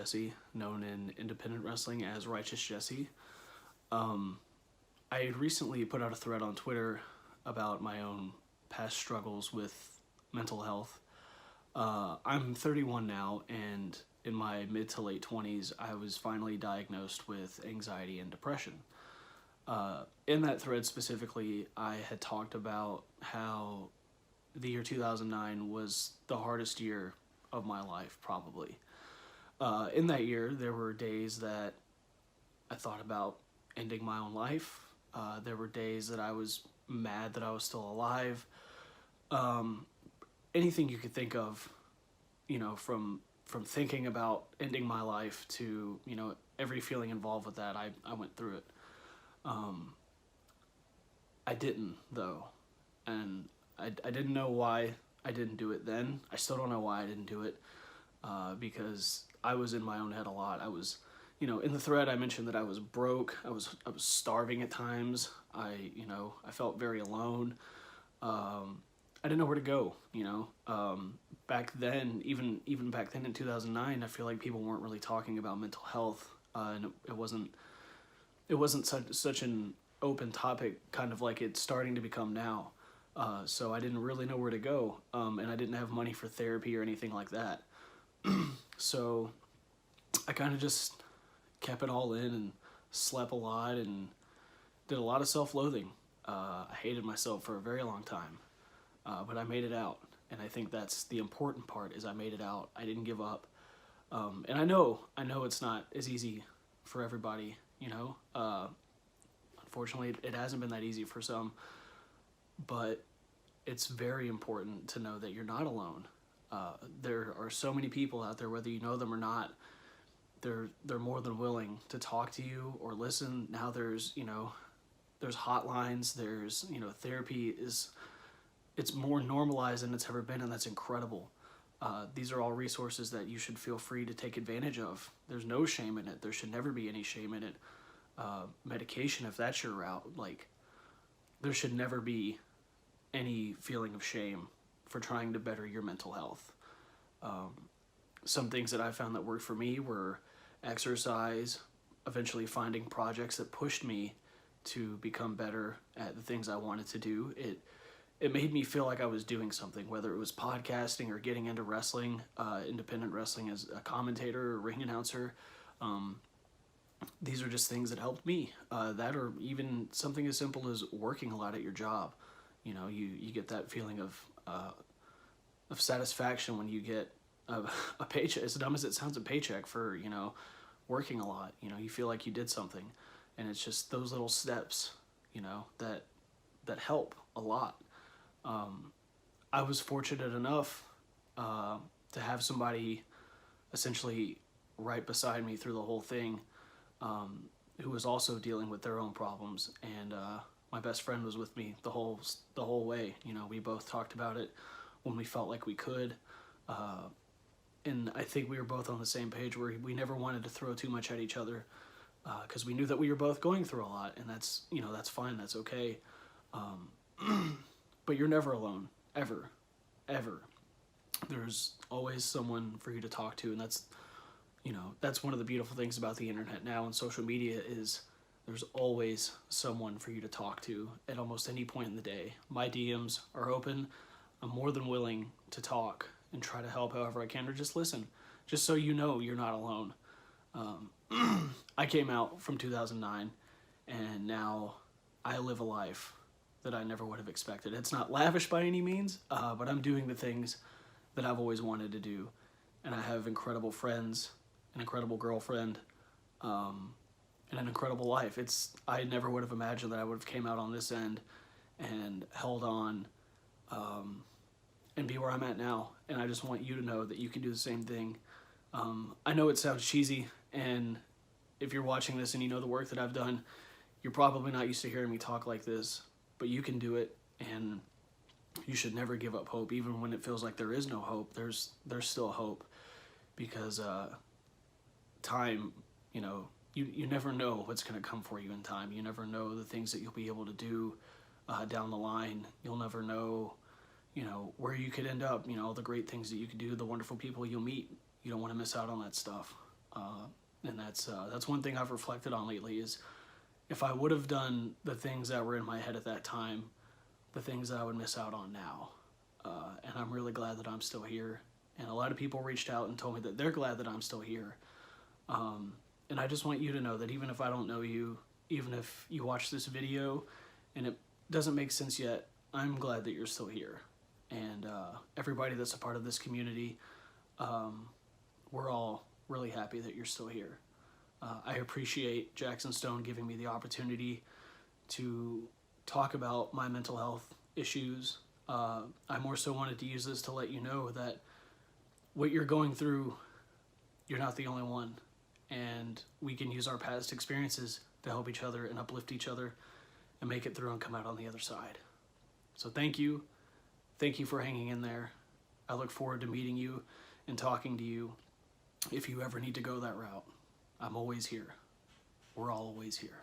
Jesse, known in independent wrestling as Righteous Jesse. I had recently put out a thread on Twitter about my own past struggles with mental health. I'm 31 now, and in my mid to late 20s, I was finally diagnosed with anxiety and depression. In that thread specifically, I had talked about how the year 2009 was the hardest year of my life, probably. In that year, there were days that I thought about ending my own life. There were days that I was mad that I was still alive. Anything you could think of, from thinking about ending my life to, every feeling involved with that, I went through it. I didn't, though, and I didn't know why I didn't do it then. I still don't know why I didn't do it, because I was in my own head a lot. I was, in the thread I mentioned that I was broke. I was starving at times. I felt very alone. I didn't know where to go, back then, even back then in 2009, I feel like people weren't really talking about mental health, and it wasn't such an open topic, kind of like it's starting to become now. So I didn't really know where to go, and I didn't have money for therapy or anything like that. So I kind of just kept it all in and slept a lot and did a lot of self-loathing. I hated myself for a very long time, but I made it out, and I think that's the important part, is I made it out. I didn't give up, and I know it's not as easy for everybody, Unfortunately, it hasn't been that easy for some, but it's very important to know that you're not alone. There are so many people out there, whether you know them or not, they're more than willing to talk to you or listen. Now there's hotlines, there's, therapy it's more normalized than it's ever been, and that's incredible. These are all resources that you should feel free to take advantage of. There's no shame in it. There should never be any shame in it. Medication, if that's your route, there should never be any feeling of shame for trying to better your mental health. Some things that I found that worked for me were exercise, eventually finding projects that pushed me to become better at the things I wanted to do. It made me feel like I was doing something, whether it was podcasting or getting into wrestling, independent wrestling as a commentator or ring announcer. These are just things that helped me. That, or even something as simple as working a lot at your job. You get that feeling of satisfaction when you get a paycheck. As dumb as it sounds, a paycheck for, working a lot. You feel like you did something, and it's just those little steps, that help a lot. I was fortunate enough to have somebody essentially right beside me through the whole thing, who was also dealing with their own problems, and my best friend was with me the whole way. We both talked about it when we felt like we could, and I think we were both on the same page where we never wanted to throw too much at each other, because we knew that we were both going through a lot, and that's fine, that's okay. But you're never alone, ever. There's always someone for you to talk to, and that's one of the beautiful things about the internet now and social media, is there's always someone for you to talk to at almost any point in the day. My DMs are open. I'm more than willing to talk and try to help however I can, or just listen, just so you're not alone. I came out from 2009, and now I live a life that I never would have expected. It's not lavish by any means, but I'm doing the things that I've always wanted to do, and I have incredible friends, an incredible girlfriend, and an incredible life. I never would have imagined that I would have came out on this end and held on, and be where I'm at now. And I just want you to know that you can do the same thing. I know it sounds cheesy, and if you're watching this and you know the work that I've done, you're probably not used to hearing me talk like this, but you can do it, and you should never give up hope. Even when it feels like there is no hope, there's still hope, because time, you never know what's going to come for you in time. You never know the things that you'll be able to do down the line. You'll never know, where you could end up, all the great things that you could do, the wonderful people you'll meet. You don't want to miss out on that stuff. And that's one thing I've reflected on lately is if I would have done the things that were in my head at that time, the things that I would miss out on now. And I'm really glad that I'm still here. And a lot of people reached out and told me that they're glad that I'm still here. And I just want you to know that even if I don't know you, even if you watch this video and it doesn't make sense yet, I'm glad that you're still here. And everybody that's a part of this community, we're all really happy that you're still here. I appreciate Jackson Stone giving me the opportunity to talk about my mental health issues. I more so wanted to use this to let you know that what you're going through, you're not the only one. And we can use our past experiences to help each other and uplift each other and make it through and come out on the other side. So thank you. Thank you for hanging in there. I look forward to meeting you and talking to you if you ever need to go that route. I'm always here. We're all always here.